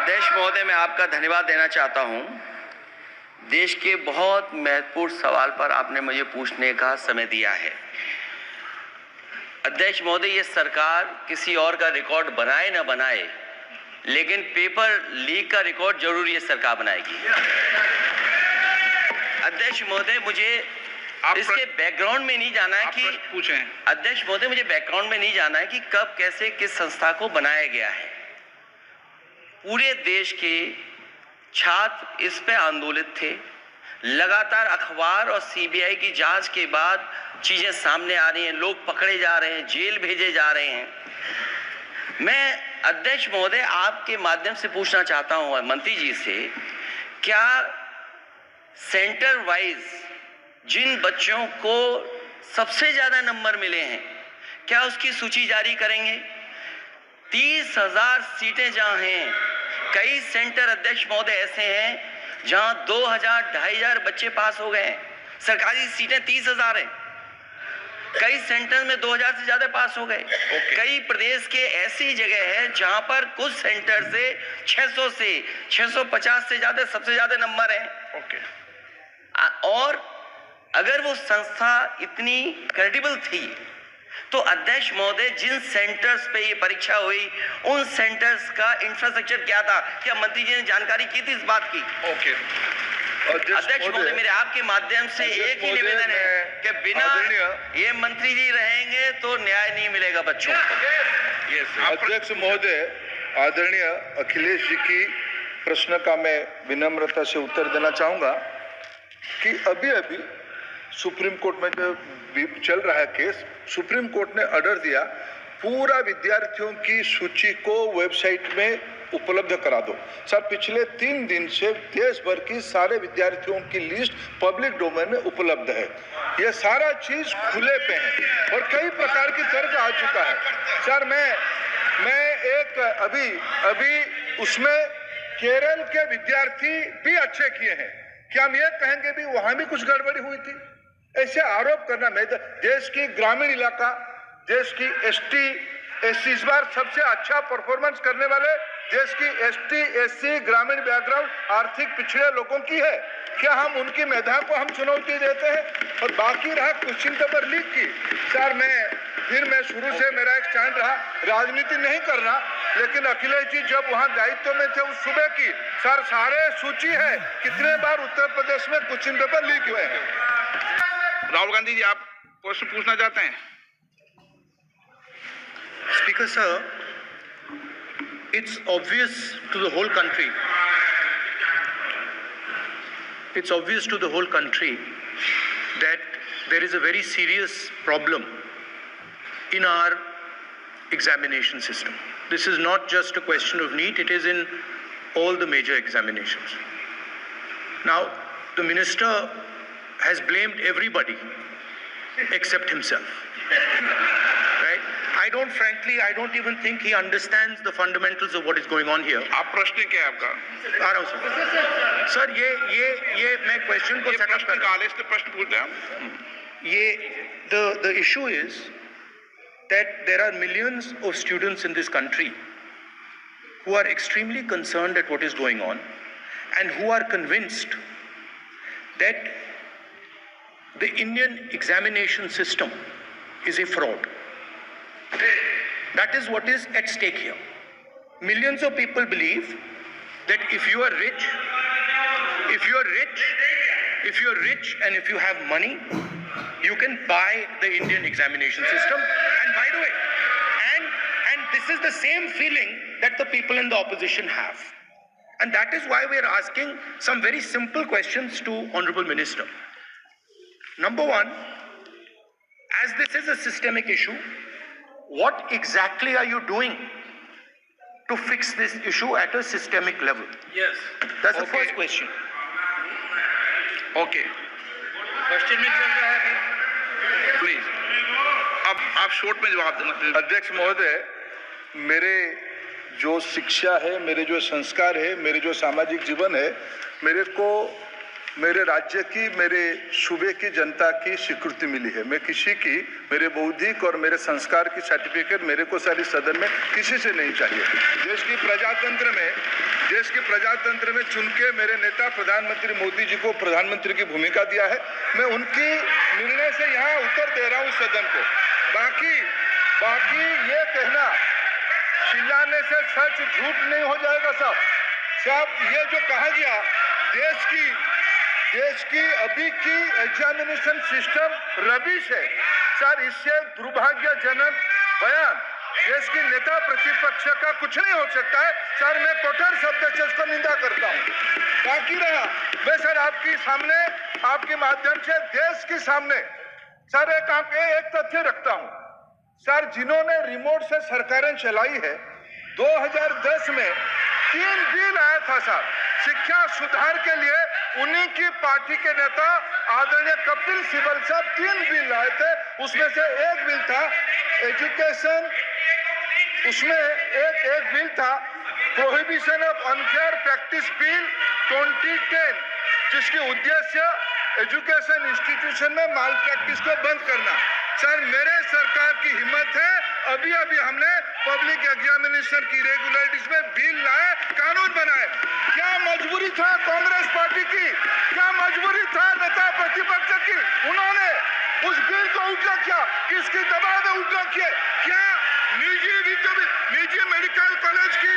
अध्यक्ष महोदय, मैं आपका धन्यवाद देना चाहता हूं। देश के बहुत महत्वपूर्ण सवाल पर आपने मुझे पूछने का समय दिया है। अध्यक्ष महोदय, ये सरकार किसी और का रिकॉर्ड बनाए न बनाए, लेकिन पेपर लीक का रिकॉर्ड जरूर ये सरकार बनाएगी। अध्यक्ष महोदय, मुझे इसके बैकग्राउंड में नहीं जाना है कि पूछें। अध्यक्ष महोदय, मुझे बैकग्राउंड में नहीं जाना है कि कब, कैसे, किस संस्था को बनाया गया है। पूरे देश के छात्र इस पे आंदोलित थे। लगातार अखबार और सीबीआई की जांच के बाद चीजें सामने आ रही हैं, लोग पकड़े जा रहे हैं, जेल भेजे जा रहे हैं। मैं अध्यक्ष महोदय आपके माध्यम से पूछना चाहता हूं मंत्री जी से, क्या सेंटर वाइज जिन बच्चों को सबसे ज्यादा नंबर मिले हैं, क्या उसकी सूची जारी करेंगे? 30,000 सीटें जहां हैं, कई सेंटर अध्यक्ष महोदय ऐसे हैं जहां 2,000, 2,500 बच्चे पास हो गए हैं। सरकारी सीटें 30,000 हैं। कई सेंटर में 2,000 से ज्यादा पास हो गए। कई प्रदेश के ऐसी जगह है जहां पर कुछ सेंटर से 600 से 650 से ज्यादा सबसे ज्यादा नंबर हैं। और अगर वो संस्था इतनी क्रेडिबल थी तो अध्यक्ष महोदय, जिन सेंटर्स पे ये परीक्षा हुई उन सेंटर्स का इंफ्रास्ट्रक्चर क्या था? क्या मंत्री जी ने जानकारी की थी इस बात की? अध्यक्ष महोदय, मेरे आपके माध्यम से एक ही निवेदन है कि बिना ये मंत्री जी रहेंगे तो न्याय नहीं मिलेगा बच्चों को। अध्यक्ष महोदय, आदरणीय अखिलेश जी की प्रश्न का मैं विनम्रता से उत्तर देना चाहूंगा कि अभी सुप्रीम कोर्ट में जो चल रहा है केस, सुप्रीम कोर्ट ने ऑर्डर दिया पूरा विद्यार्थियों की सूची को वेबसाइट में उपलब्ध करा दो। सर, पिछले 3 दिन से देश भर की सारे विद्यार्थियों की लिस्ट पब्लिक डोमेन में उपलब्ध है। ये सारा चीज खुले पे है और कई प्रकार की तर्क आ चुका है। सर, मैं एक अभी उसमें केरल के विद्यार्थी भी अच्छे किए हैं। क्या हम ये कहेंगे भी वहां भी कुछ गड़बड़ी हुई थी? ऐसे आरोप करना, मैं देश की ग्रामीण इलाका, देश की एसटी एससी इस बार सबसे अच्छा परफॉर्मेंस करने वाले देश की एसटी एससी ग्रामीण बैकग्राउंड आर्थिक पिछड़े लोगों की है। क्या हम उनकी मेधा को हम चुनौती देते हैं? और बाकी रहा क्वेश्चन पेपर लीक की, सर मैं शुरू से मेरा एक स्टैंड रहा, राजनीति नहीं करना, लेकिन अखिलेश जी जब वहां दायित्व में थे उस सुबह की सर सारे सूची है कितने बार उत्तर प्रदेश में क्वेश्चन पेपर लीक हुए हैं। राहुल गांधी जी, आप क्वेश्चन पूछना चाहते हैं? Speaker sir, it's obvious to the whole country. It's obvious to the whole country that there is a very serious problem in our examination system. This is not just a question of NEET, it is in all the major examinations. Now, the minister has blamed everybody except himself. Right? I don't even think he understands the fundamentals of what is going on here. आप प्रश्न क्या है आपका? आ रहा हूँ sir, ये मैं question को सेटअप कर रहा हूँ। प्रश्न पूछते हैं। ये the issue is that there are millions of students in this country who are extremely concerned at what is going on and who are convinced that the Indian examination system is a fraud. That is what is at stake here. Millions of people believe that if you are rich and if you have money, you can buy the Indian examination system. And by the way, and this is the same feeling that the people in the opposition have. And that is why we are asking some very simple questions to Honorable Minister. Number one, as this is a systemic issue, what exactly are you doing to fix this issue at a systemic level? Yes. That's the first question. Okay. Question में चल रहा है please. अब आप short में जवाब देना। अध्यक्ष महोदय, मेरे जो शिक्षा है, मेरे जो संस्कार है, मेरे जो सामाजिक जीवन है, मेरे को मेरे राज्य की, मेरे सूबे की जनता की स्वीकृति मिली है। मैं किसी की, मेरे बौद्धिक और मेरे संस्कार की सर्टिफिकेट मेरे को सारी सदन में किसी से नहीं चाहिए। देश की प्रजातंत्र में देश के प्रजातंत्र में चुन के मेरे नेता प्रधानमंत्री मोदी जी को प्रधानमंत्री की भूमिका दिया है। मैं उनकी निर्णय से यहाँ उत्तर दे रहा हूँ सदन को। बाकी ये कहना चिल्लाने से सच झूठ नहीं हो जाएगा साहब। ये जो कहा गया देश की अभी की एग्जामिनेशन सिस्टम रबिश है सर, इससे दुर्भाग्यजनक बयान देश की नेता प्रतिपक्ष का कुछ नहीं हो सकता है सर। मैं कठोर शब्द से इसको निंदा करता हूँ। बाकी रहा, मैं सर आपके सामने आपके माध्यम से देश के सामने सर एक तथ्य रखता हूँ सर। जिन्होंने रिमोट से सरकारें चलाई है 2010 में 3 बिल आया था सर शिक्षा सुधार के लिए। उन्हीं की पार्टी के नेता आदरणीय कपिल सिब्बल साहब 3 बिल लाए थे। उसमें से एक बिल था एजुकेशन, उसमें एक बिल था prohibition of unfair practice bill 2010, जिसकी उद्देश्य एजुकेशन इंस्टीट्यूशन में माल प्रैक्टिस को बंद करना। सर मेरे सरकार की हिम्मत है, अभी हमने पब्लिक एग्जामिनेशन की रेगुलरिटीज में बिल लाए, कानून बनाए। क्या मजबूरी था कांग्रेस पार्टी की, क्या मजबूरी था नेता प्रतिपक्ष की? उन्होंने उस बिल को उल्टा किया, किसकी दबाव में उल्टा किया? क्या निजी मेडिकल कॉलेज की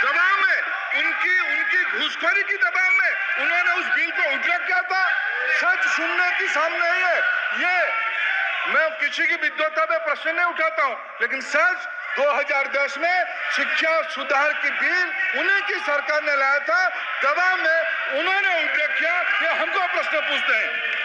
दबाव में, उनकी घूसखोरी की दबाव में उन्होंने उस बिल को उल्टा किया था? सच सुनने की सामने है ये। मैं किसी की विद्वता पे प्रश्न नहीं उठाता हूं, लेकिन सच 2010 में शिक्षा सुधार की बिल उन्हीं की सरकार ने लाया था, दबाव में उन्होंने उल्टा किया। ये हमको प्रश्न पूछते हैं।